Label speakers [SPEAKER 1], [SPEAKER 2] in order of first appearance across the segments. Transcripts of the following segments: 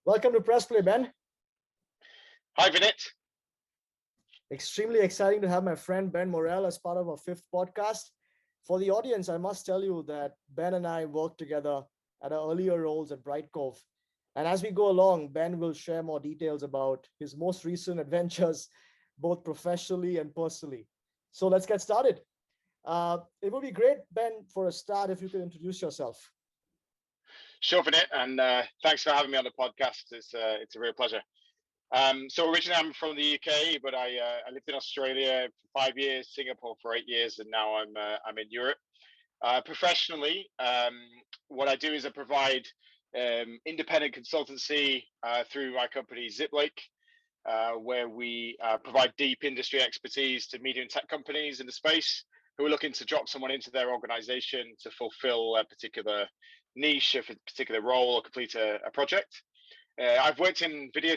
[SPEAKER 1] Welcome to Pressplay, Ben.
[SPEAKER 2] Hi, Vinit.
[SPEAKER 1] Extremely exciting to have my friend Ben Morrell as part of our fifth podcast. For the audience, I must tell you that Ben and I worked together at our earlier roles at Bright Cove. And as we go along, Ben will share more details about his most recent adventures, both professionally and personally. So let's get started. It would be great, Ben, for a start, if you could introduce yourself.
[SPEAKER 2] Sure, Vinit, and thanks for having me on the podcast. It's a real pleasure. So originally I'm from the UK, but I lived in Australia for 5 years, Singapore for 8 years, and now I'm in Europe. Professionally, what I do is I provide independent consultancy through my company Ziplake, where we provide deep industry expertise to media and tech companies in the space who are looking to drop someone into their organization to fulfill a particular niche, a particular role, or complete a project. I've worked in video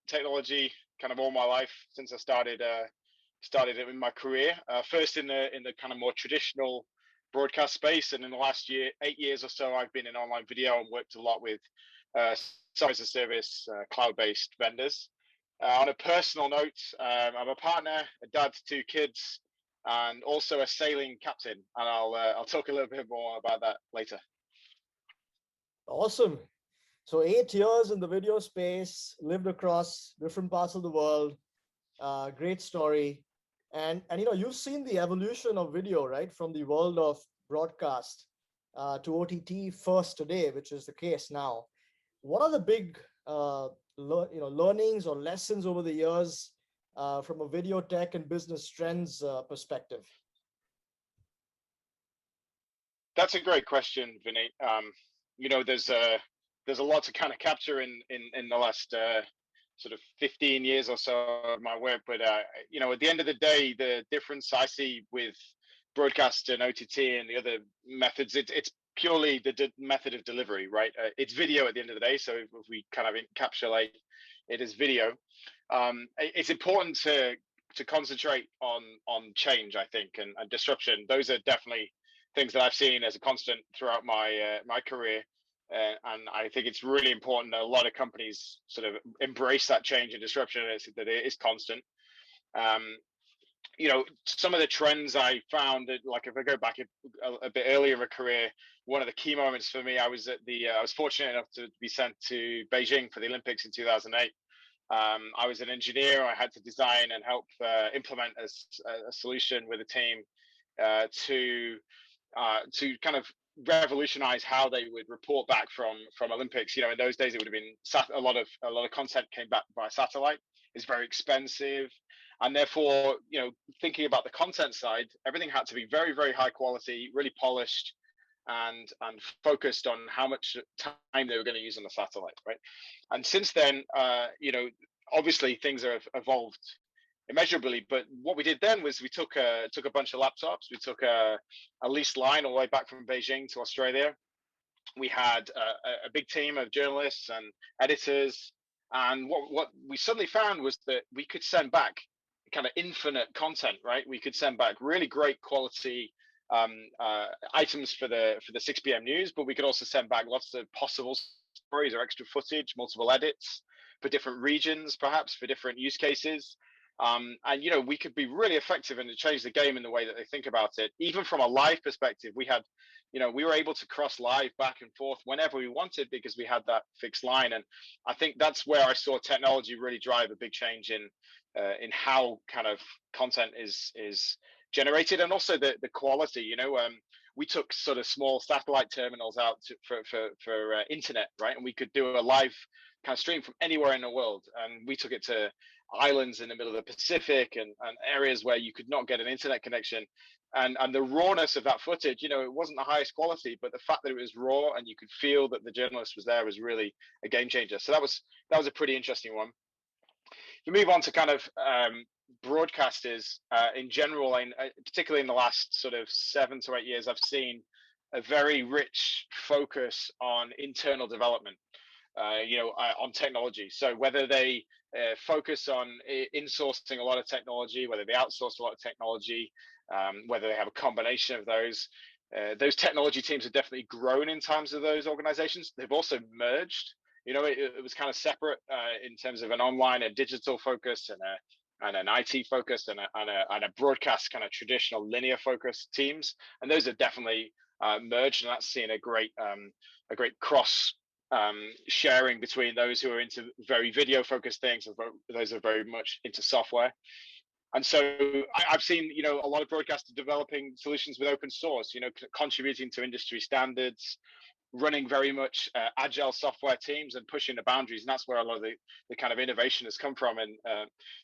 [SPEAKER 2] technology kind of all my life since I started it in my career. First in the kind of more traditional broadcast space, and in the last 8 years or so, I've been in online video and worked a lot with software as a service, cloud-based vendors. On a personal note, I'm a partner, a dad to 2 kids, and also a sailing captain. And I'll talk a little bit more about that later.
[SPEAKER 1] Awesome. So 8 years in the video space, lived across different parts of the world. Great story. And you've seen the evolution of video, right? From the world of broadcast to OTT first today, which is the case now. What are the big learnings or lessons over the years from a video tech and business trends perspective?
[SPEAKER 2] That's a great question, Vinny. There's a lot to kind of capture in the last sort of 15 years or so of my work, but at the end of the day, the difference I see with broadcast and OTT and the other methods, it's purely the method of delivery, right? It's video at the end of the day, so if we kind of encapsulate it as video, it's important to concentrate on change, I think, and disruption. Those are definitely things that I've seen as a constant throughout my career. And I think it's really important that a lot of companies sort of embrace that change and disruption, that it is constant. Some of the trends I found that, like, if I go back a bit earlier in my career, one of the key moments for me, I was fortunate enough to be sent to Beijing for the Olympics in 2008. I was an engineer. I had to design and help implement a solution with a team to kind of revolutionize how they would report back from Olympics. In those days it would have been a lot of content came back by satellite. It's very expensive, and therefore thinking about the content side, everything had to be very, very high quality, really polished, and focused on how much time they were going to use on the satellite, right? And since then, obviously things have evolved immeasurably, but what we did then was we took a bunch of laptops. We took a leased line all the way back from Beijing to Australia. We had a big team of journalists and editors, and what we suddenly found was that we could send back kind of infinite content, right? We could send back really great quality items for the 6 p.m. news, but we could also send back lots of possible stories or extra footage, multiple edits for different regions, perhaps for different use cases. And we could be really effective and change the game in the way that they think about it. Even from a live perspective, we were able to cross live back and forth whenever we wanted because we had that fixed line. And I think that's where I saw technology really drive a big change in how kind of content is generated, and also the quality. We took sort of small satellite terminals out for internet, right? And we could do a live kind of stream from anywhere in the world, and we took it to islands in the middle of the Pacific and areas where you could not get an internet connection, and the rawness of that footage, it wasn't the highest quality, but the fact that it was raw and you could feel that the journalist was there was really a game changer. So that was a pretty interesting one. To move on to kind of broadcasters in general, and particularly in the last sort of 7 to 8 years, I've seen a very rich focus on internal development, on technology. So whether they focus on insourcing a lot of technology, whether they outsource a lot of technology, whether they have a combination of those technology teams have definitely grown in terms of those organizations. They've also merged. it was kind of separate in terms of an online and digital focus and an IT focus and a broadcast kind of traditional linear focus teams, and those are definitely merged, and that's seeing a great cross sharing between those who are into very video focused things and those are very much into software. And so I've seen, a lot of broadcasters developing solutions with open source, contributing to industry standards, running very much agile software teams and pushing the boundaries. And that's where a lot of the kind of innovation has come from. And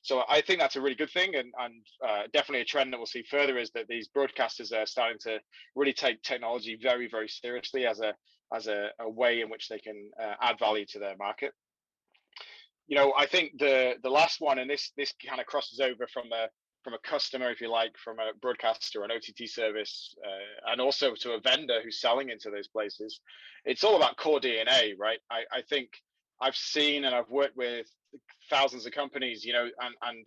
[SPEAKER 2] so I think that's a really good thing. And definitely a trend that we'll see further is that these broadcasters are starting to really take technology very, very seriously as a way in which they can add value to their market. I think the last one, and this kind of crosses over from a customer, if you like, from a broadcaster or an OTT service, and also to a vendor who's selling into those places. It's all about core DNA, right? I think I've seen and I've worked with thousands of companies, and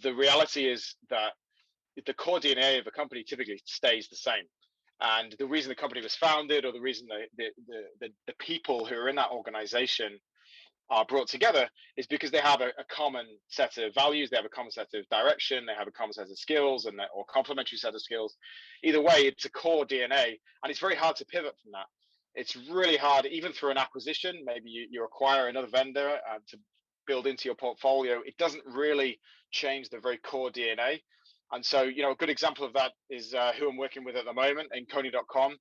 [SPEAKER 2] the reality is that the core DNA of a company typically stays the same. And the reason the company was founded, or the reason the people who are in that organization are brought together, is because they have a common set of values, they have a common set of direction, they have a common set of skills, or complementary set of skills. Either way, it's a core DNA, and it's very hard to pivot from that. It's really hard, even through an acquisition. Maybe you acquire another vendor to build into your portfolio. It doesn't really change the very core DNA. And so, a good example of that is who I'm working with at the moment, Inconi.com.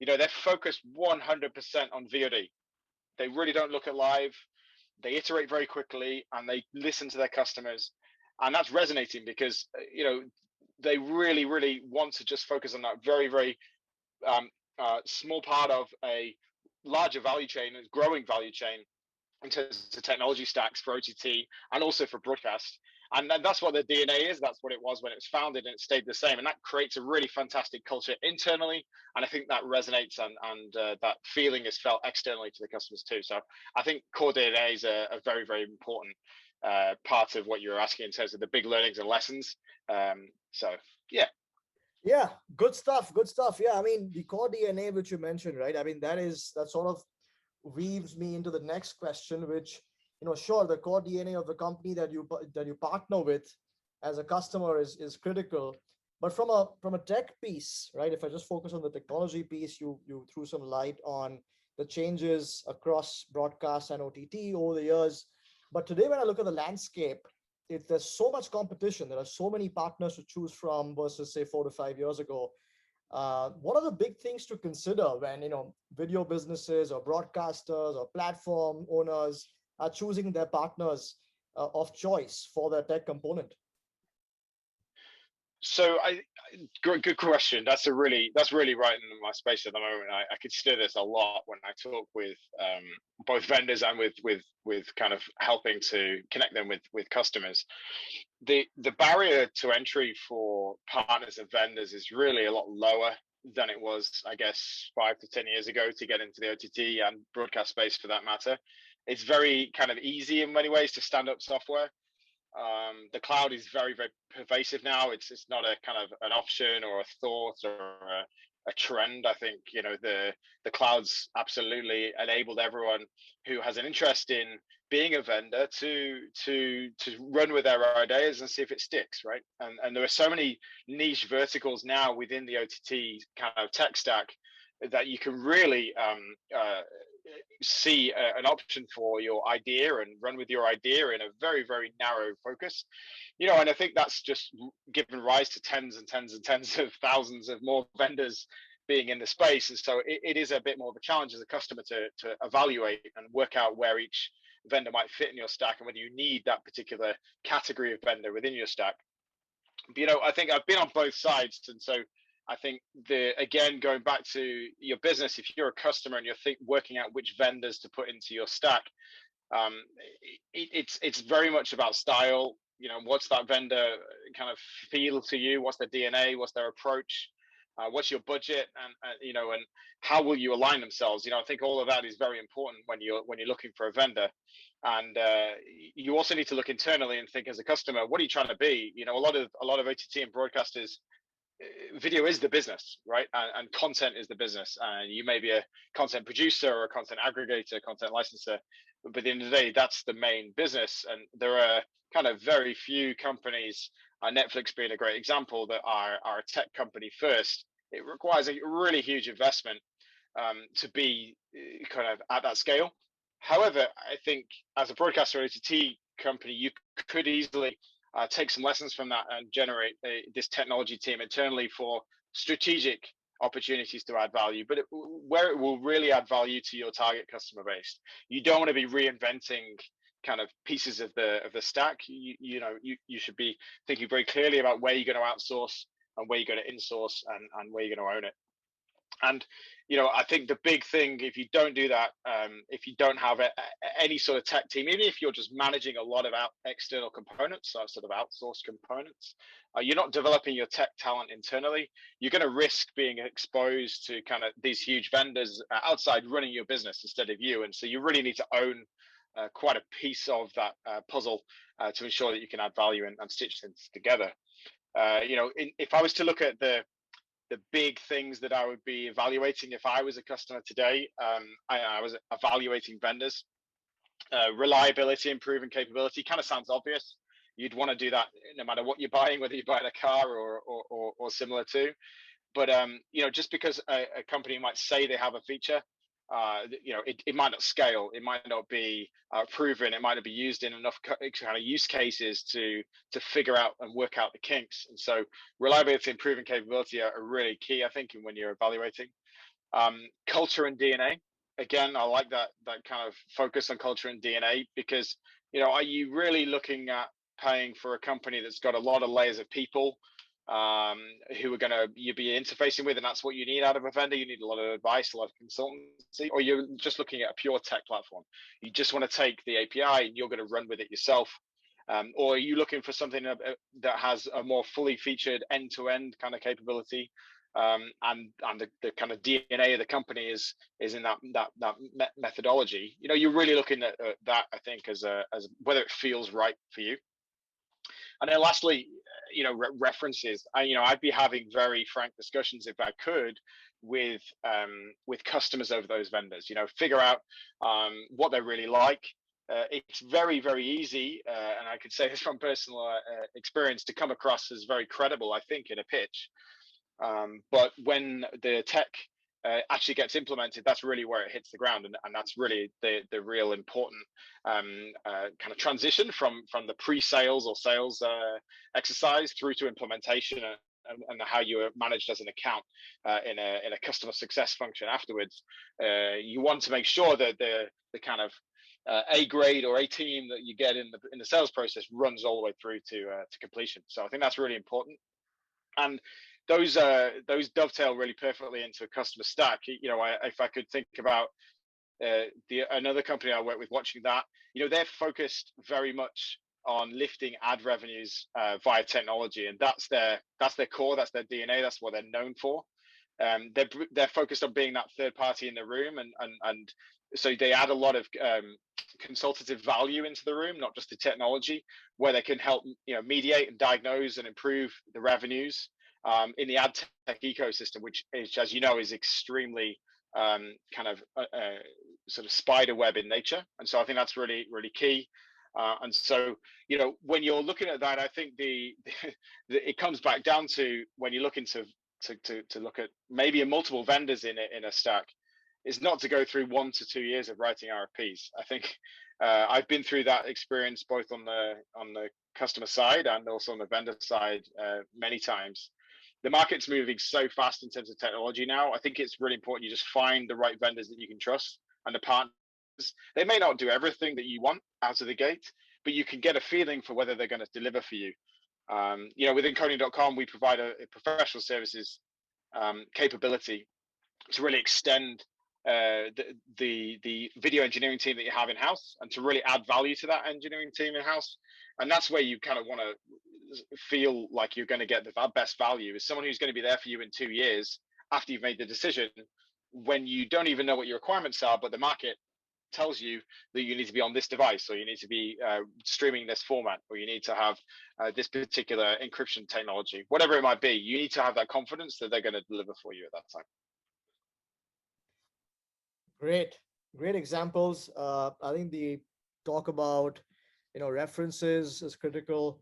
[SPEAKER 2] They're focused 100% on VOD. They really don't look at live. They iterate very quickly and they listen to their customers, and that's resonating because they really, really want to just focus on that very, very small part of a larger value chain, a growing value chain in terms of technology stacks for OTT and also for broadcast. And that's what the DNA is. That's what it was when it was founded, and it stayed the same. And that creates a really fantastic culture internally. And I think that resonates, and that feeling is felt externally to the customers too. So I think core DNA is a very, very important part of what you're asking in terms of the big learnings and lessons. So, yeah.
[SPEAKER 1] Yeah, good stuff. Good stuff. Yeah, I mean, the core DNA which you mentioned, right? I mean, that sort of weaves me into the next question, which, sure, the core DNA of the company that you partner with as a customer is critical, but from a tech piece, right? If I just focus on the technology piece, you threw some light on the changes across broadcast and OTT over the years. But today, when I look at the landscape, there's so much competition. There are so many partners to choose from versus, say, 4 to 5 years ago. What are the big things to consider when video businesses or broadcasters or platform owners are choosing their partners of choice for their tech component?
[SPEAKER 2] So good question. That's really right in my space at the moment. I consider this a lot when I talk with both vendors and with kind of helping to connect them with customers. The barrier to entry for partners and vendors is really a lot lower than it was, I guess, 5 to 10 years ago to get into the OTT and broadcast space for that matter. It's very kind of easy in many ways to stand up software. The cloud is very, very pervasive now. It's not a kind of an option or a thought or a trend. I think the cloud's absolutely enabled everyone who has an interest in being a vendor to run with their ideas and see if it sticks, right? And there are so many niche verticals now within the OTT kind of tech stack that you can really see an option for your idea and run with your idea in a very, very narrow focus, and I think that's just given rise to tens and tens and tens of thousands of more vendors being in the space. And so it is a bit more of a challenge as a customer to evaluate and work out where each vendor might fit in your stack and whether you need that particular category of vendor within your stack. But, I think I've been on both sides. And so I think again, going back to your business, if you're a customer and you're working out which vendors to put into your stack, it's very much about style. What's that vendor kind of feel to you? What's their DNA? What's their approach? What's your budget? And and how will you align themselves? I think all of that is very important when you're looking for a vendor. And you also need to look internally and think as a customer, what are you trying to be? A lot of OTT and broadcasters video is the business, right? And content is the business. And you may be a content producer or a content aggregator, content licenser, but at the end of the day, that's the main business. And there are kind of very few companies, Netflix being a great example, that are a tech company first. It requires a really huge investment to be kind of at that scale. However, I think as a broadcast or OTT company, you could easily take some lessons from that and generate this technology team internally for strategic opportunities to add value, but where it will really add value to your target customer base. You don't want to be reinventing kind of pieces of the stack. You should be thinking very clearly about where you're going to outsource and where you're going to insource and where you're going to own it. And I think the big thing, if you don't do that, if you don't have any sort of tech team, even if you're just managing a lot of external components, so sort of outsourced components, you're not developing your tech talent internally. You're going to risk being exposed to kind of these huge vendors outside running your business instead of you. And so you really need to own quite a piece of that puzzle to ensure that you can add value and stitch things together. If I was to look at the big things that I would be evaluating if I was a customer today, I was evaluating vendors. Reliability and proven capability kind of sounds obvious. You'd want to do that no matter what you're buying, whether you're buying a car or similar to. But just because a company might say they have a feature, it might not scale. It might not be proven. It might not be used in enough kind of use cases to figure out and work out the kinks. And so reliability and proven capability are really key, I think, when you're evaluating. Culture and DNA. Again, I like that kind of focus on culture and DNA, because are you really looking at paying for a company that's got a lot of layers of people who are going to you be interfacing with, and that's what you need out of a vendor? You need a lot of advice, a lot of consultancy, or you're just looking at a pure tech platform. You just want to take the API and you're going to run with it yourself, or are you looking for something that has a more fully featured end-to-end kind of capability, and the kind of DNA of the company is in that methodology? You're really looking at that, I think, as whether it feels right for you. And then lastly, references. I'd be having very frank discussions, if I could, with customers over those vendors. Figure out what they're really like. It's very, very easy, and I could say this from personal experience, to come across as very credible, I think, in a pitch. But when the tech actually gets implemented, that's really where it hits the ground, and that's really the real important kind of transition from the pre-sales or sales exercise through to implementation and how you are managed as an account in a customer success function afterwards. You want to make sure that the kind of A grade or A team that you get in the sales process runs all the way through to completion. So I think that's really important. And those dovetail really perfectly into a customer stack. If I could think about another company I work with, watching that, they're focused very much on lifting ad revenues via technology, and that's their core, that's their DNA, that's what they're known for. They're focused on being that third party in the room, and so they add a lot of consultative value into the room, not just the technology, where they can help mediate and diagnose and improve the revenues in the ad tech ecosystem, which is, as you know, is extremely kind of sort of spider web in nature. And so I think that's really, really key. And so, when you're looking at that, I think it comes back down to, when you're looking to look at maybe multiple vendors in a stack, is not to go through 1 to 2 years of writing RFPs. I think I've been through that experience both on the customer side and also on the vendor side many times. The market's moving so fast in terms of technology now. I think it's really important you just find the right vendors that you can trust, and the partners. They may not do everything that you want out of the gate, but you can get a feeling for whether they're going to deliver for you. Within Coding.com, we provide a professional services capability to really extend the video engineering team that you have in-house, and to really add value to that engineering team in-house. And that's where you kind of want to feel like you're going to get the best value, is someone who's going to be there for you in 2 years after you've made the decision, when you don't even know what your requirements are, but the market tells you that you need to be on this device, or you need to be streaming this format, or you need to have this particular encryption technology, whatever it might be. You need to have that confidence that they're going to deliver for you at that time.
[SPEAKER 1] Great examples. I think the talk about, references is critical.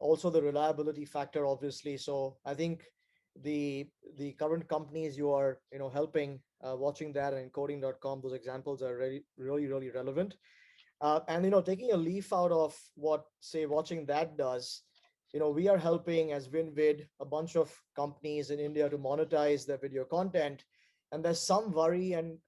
[SPEAKER 1] Also the reliability factor, obviously. So I think the current companies you are, helping, watching that and encoding.com, those examples are really relevant. And taking a leaf out of what, say, watching that does, we are helping as WinVid a bunch of companies in India to monetize their video content, and there's some worry and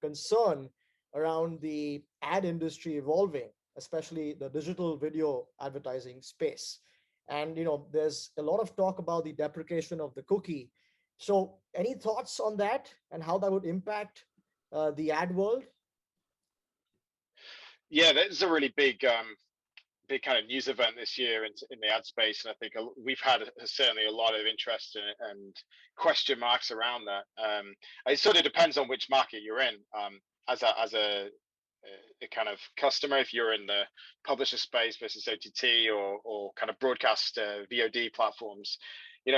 [SPEAKER 1] concern around the ad industry evolving, especially the digital video advertising space. And there's a lot of talk about the deprecation of the cookie. So any thoughts on that and how that would impact the ad world?
[SPEAKER 2] Yeah, that's a really big kind of news event this year in the ad space, and I think we've had certainly a lot of interest and question marks around that. It sort of depends on which market you're in. As a kind of customer, if you're in the publisher space versus OTT or kind of broadcast VOD platforms, you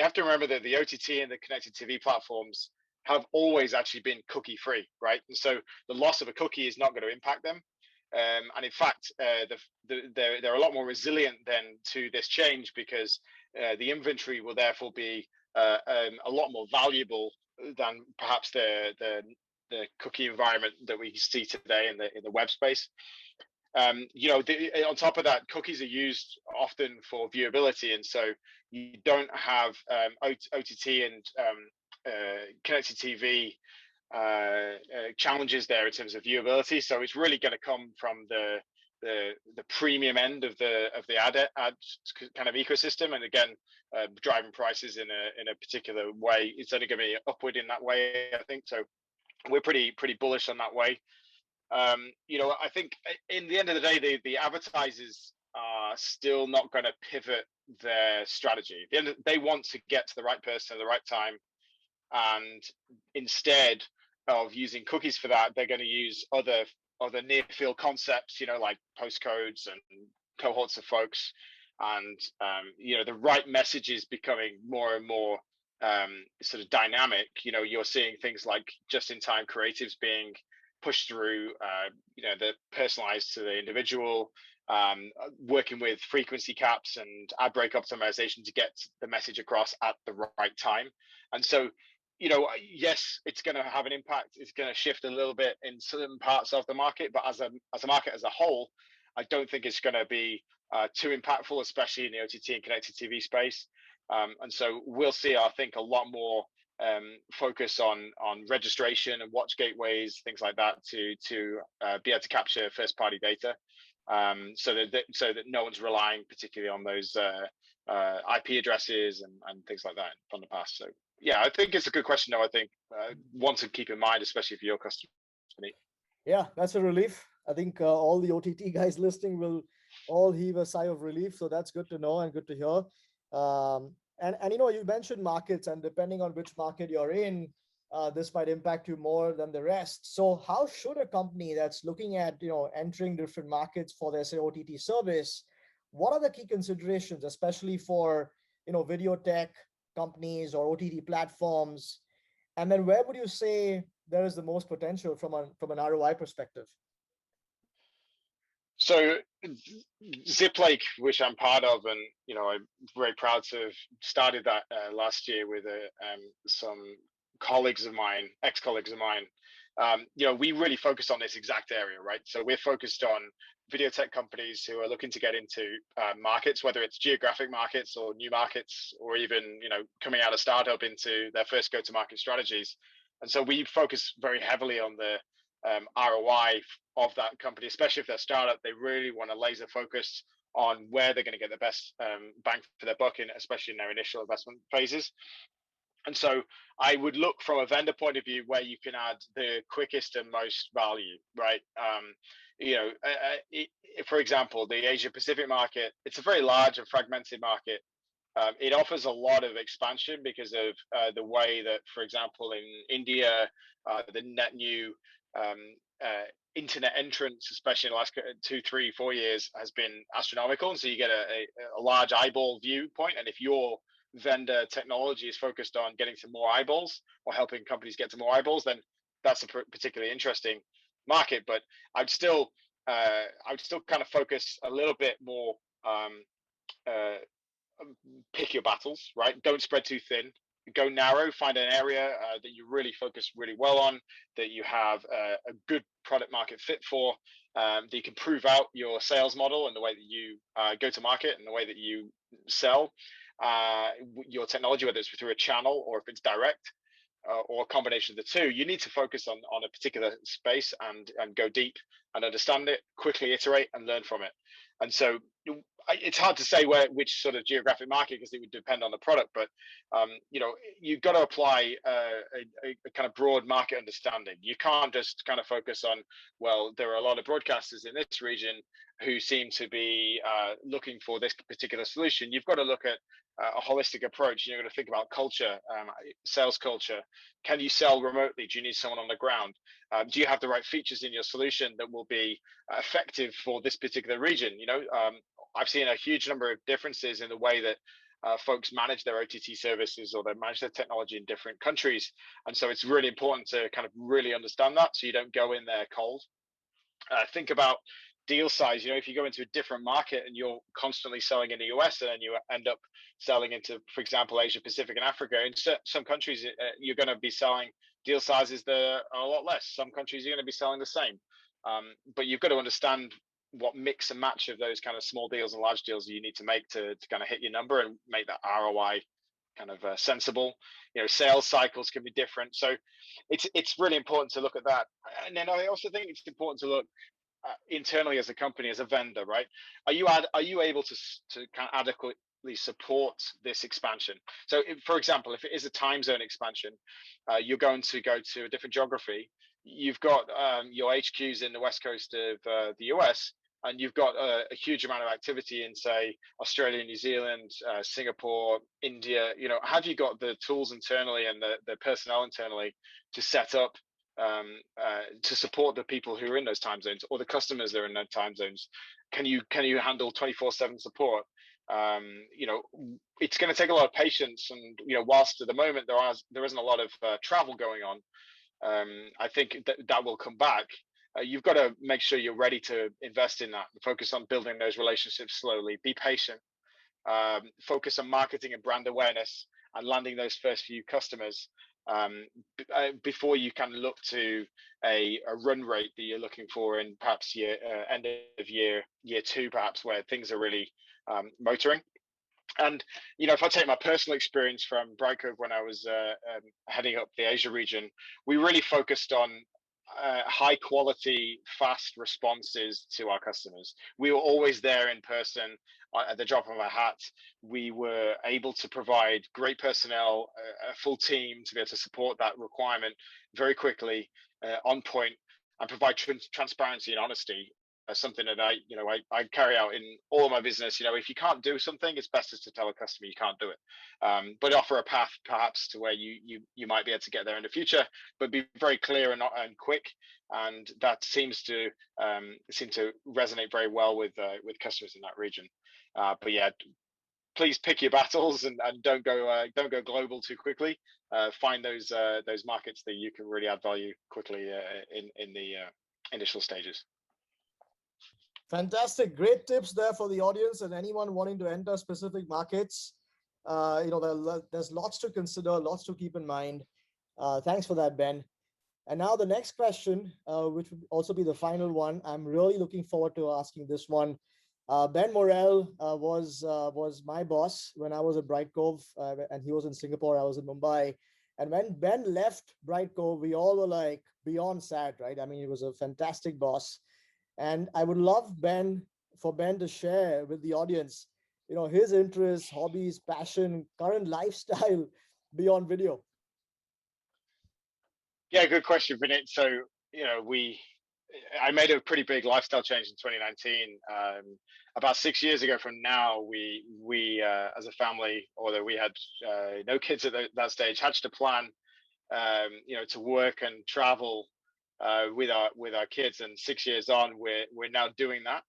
[SPEAKER 2] have to remember that the OTT and the connected TV platforms have always actually been cookie free, right? And so the loss of a cookie is not going to impact them. And in fact, they're a lot more resilient than to this change, because the inventory will therefore be a lot more valuable than perhaps the cookie environment that we see today in the web space. On top of that, cookies are used often for viewability, and so you don't have OTT and connected TV challenges there in terms of viewability. So it's really going to come from the premium end of the ad kind of ecosystem, and again, driving prices in a particular way. It's only going to be upward in that way, I think. So we're pretty bullish on that way. I think in the end of the day, the advertisers are still not going to pivot their strategy. They want to get to the right person at the right time, and instead of using cookies for that, they're going to use other near field concepts, like postcodes and cohorts of folks. And the right message is becoming more and more sort of dynamic. You're seeing things like just-in-time creatives being pushed through, the personalized to the individual, working with frequency caps and ad break optimization to get the message across at the right time. And so, yes, it's going to have an impact. It's going to shift a little bit in certain parts of the market, but as a market as a whole, I don't think it's going to be too impactful, especially in the OTT and connected TV space. And so we'll see, I think, a lot more focus on registration and watch gateways, things like that, to be able to capture first party data, so that no one's relying particularly on those IP addresses and things like that from the past. So yeah, I think it's a good question, though. I think one to keep in mind, especially for your customer.
[SPEAKER 1] Yeah, that's a relief. I think all the OTT guys listening will all heave a sigh of relief. So that's good to know and good to hear. And you mentioned markets, and depending on which market you're in, this might impact you more than the rest. So how should a company that's looking at entering different markets for their, say, OTT service, what are the key considerations, especially for video tech companies or OTT platforms? And then where would you say there is the most potential from an ROI perspective?
[SPEAKER 2] So Ziplake, which I'm part of, and I'm very proud to have started that last year with some colleagues of mine, ex-colleagues of mine. We really focus on this exact area, right? So we're focused on video tech companies who are looking to get into markets, whether it's geographic markets or new markets, or even coming out of startup into their first go-to-market strategies. And so we focus very heavily on the ROI of that company, especially if they're a startup. They really want to laser focus on where they're going to get the best bang for their buck, especially in their initial investment phases. And so I would look from a vendor point of view where you can add the quickest and most value, right? For example, the Asia Pacific market, it's a very large and fragmented market. It offers a lot of expansion because of the way that, for example, in India, the net new internet entrance, especially in the last 2, 3, 4 years, has been astronomical. And so you get a large eyeball viewpoint. And if your vendor technology is focused on getting to more eyeballs or helping companies get to more eyeballs, then that's a particularly interesting market. But I would still kind of focus a little bit more. Uh, Pick your battles, right? Don't spread too thin. Go narrow. Find an area that you really focus really well on, that you have a good product market fit for, that you can prove out your sales model and the way that you go to market and the way that you sell your technology, whether it's through a channel or if it's direct. Or a combination of the two. You need to focus on a particular space and go deep and understand it, quickly iterate and learn from it. And so it's hard to say which sort of geographic market, because it would depend on the product. But you've got to apply a kind of broad market understanding. You can't just kind of focus on, well, there are a lot of broadcasters in this region who seem to be looking for this particular solution. You've got to look at a holistic approach. You're going to think about culture, sales culture. Can you sell remotely? Do you need someone on the ground? Do you have the right features in your solution that will be effective for this particular region? I've seen a huge number of differences in the way that folks manage their OTT services or they manage their technology in different countries. And so it's really important to kind of really understand that, so you don't go in there cold. Think about deal size. If you go into a different market and you're constantly selling in the US and then you end up selling into, for example, Asia Pacific and Africa, in some countries you're going to be selling deal sizes that are a lot less. Some countries you're going to be selling the same. But you've got to understand what mix and match of those kind of small deals and large deals you need to make to kind of hit your number and make that ROI kind of sensible. Sales cycles can be different, so it's really important to look at that. And then I also think it's important to look internally as a company, as a vendor, right? Are you able to kind of adequately support this expansion? So, for example, if it is a time zone expansion, you're going to go to a different geography. You've got your HQs in the west coast of the US, and you've got a huge amount of activity in, say, Australia, New Zealand, Singapore, India. Have you got the tools internally and the personnel internally to set up to support the people who are in those time zones, or the customers that are in those time zones? Can you handle 24/7 support? It's going to take a lot of patience, and whilst at the moment there isn't a lot of travel going on, I think that will come back. You've got to make sure you're ready to invest in that. Focus on building those relationships slowly. Be patient. Focus on marketing and brand awareness and landing those first few customers before you can look to a run rate that you're looking for in perhaps end of year 2, perhaps, where things are really motoring. And if I take my personal experience from Brightcove when I was heading up the Asia region, we really focused on high quality, fast responses to our customers. We were always there in person at the drop of a hat. We were able to provide great personnel, a full team to be able to support that requirement very quickly, on point, and provide transparency and honesty. Something that I carry out in all of my business. If you can't do something, it's best just to tell a customer you can't do it, but offer a path perhaps to where you might be able to get there in the future, but be very clear and quick. And that seems to resonate very well with customers in that region. But yeah, please pick your battles and don't go global too quickly. Find those markets that you can really add value quickly in the initial stages.
[SPEAKER 1] Fantastic. Great tips there for the audience and anyone wanting to enter specific markets. There's lots to consider, lots to keep in mind. Thanks for that, Ben. And now the next question, which would also be the final one. I'm really looking forward to asking this one. Ben Morrell was my boss when I was at Brightcove, and he was in Singapore. I was in Mumbai. And when Ben left Brightcove, we all were like beyond sad, right? I mean, he was a fantastic boss. And I would love for Ben to share with the audience, his interests, hobbies, passion, current lifestyle beyond video.
[SPEAKER 2] Yeah, good question, Vinit. So, I made a pretty big lifestyle change in 2019. About 6 years ago from now, we as a family, although we had no kids at that stage, hatched a plan, to work and travel with our kids. And 6 years on, we're now doing that.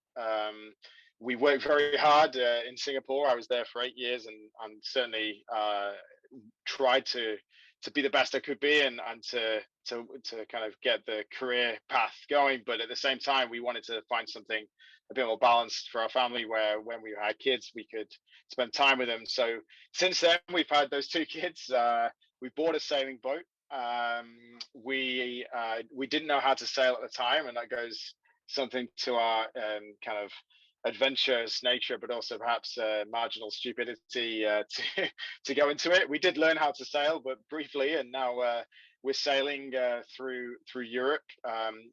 [SPEAKER 2] We worked very hard in Singapore. I was there for 8 years, and certainly tried to be the best I could be, and to kind of get the career path going. But at the same time, we wanted to find something a bit more balanced for our family, where when we had kids, we could spend time with them. So since then, we've had those 2 kids. We bought a sailing boat. We didn't know how to sail at the time, and that goes something to our kind of adventurous nature, but also perhaps marginal stupidity to go into it. We did learn how to sail, but briefly, and now we're sailing through Europe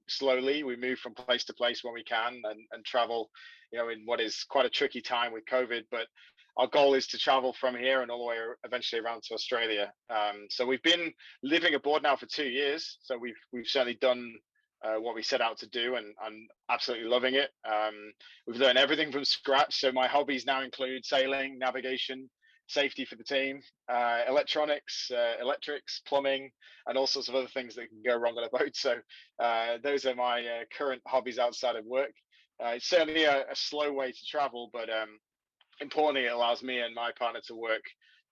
[SPEAKER 2] slowly. We move from place to place when we can, and travel, in what is quite a tricky time with COVID. But our goal is to travel from here and all the way eventually around to Australia. So we've been living abroad now for 2 years. So we've certainly done what we set out to do, and I'm absolutely loving it. We've learned everything from scratch. So my hobbies now include sailing, navigation, safety for the team, electronics, electrics, plumbing, and all sorts of other things that can go wrong on a boat. So those are my current hobbies outside of work. It's certainly a slow way to travel, but importantly, it allows me and my partner to work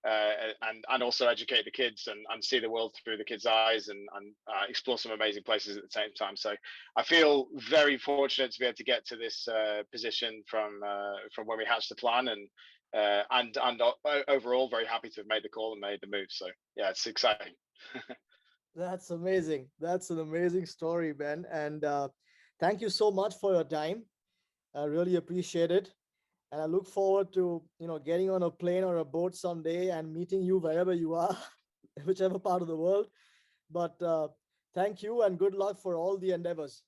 [SPEAKER 2] and also educate the kids, and see the world through the kids' eyes, and explore some amazing places at the same time. So I feel very fortunate to be able to get to this position from when we hatched the plan, and overall very happy to have made the call and made the move. So yeah, it's exciting.
[SPEAKER 1] That's amazing. That's an amazing story, Ben. And thank you so much for your time. I really appreciate it. And I look forward to, getting on a plane or a boat someday and meeting you wherever you are, whichever part of the world. But thank you, and good luck for all the endeavors.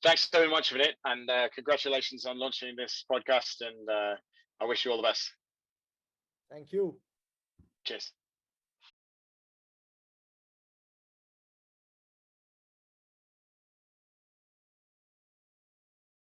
[SPEAKER 2] Thanks so much for it, and congratulations on launching this podcast, and I wish you all the best.
[SPEAKER 1] Thank you.
[SPEAKER 2] Cheers.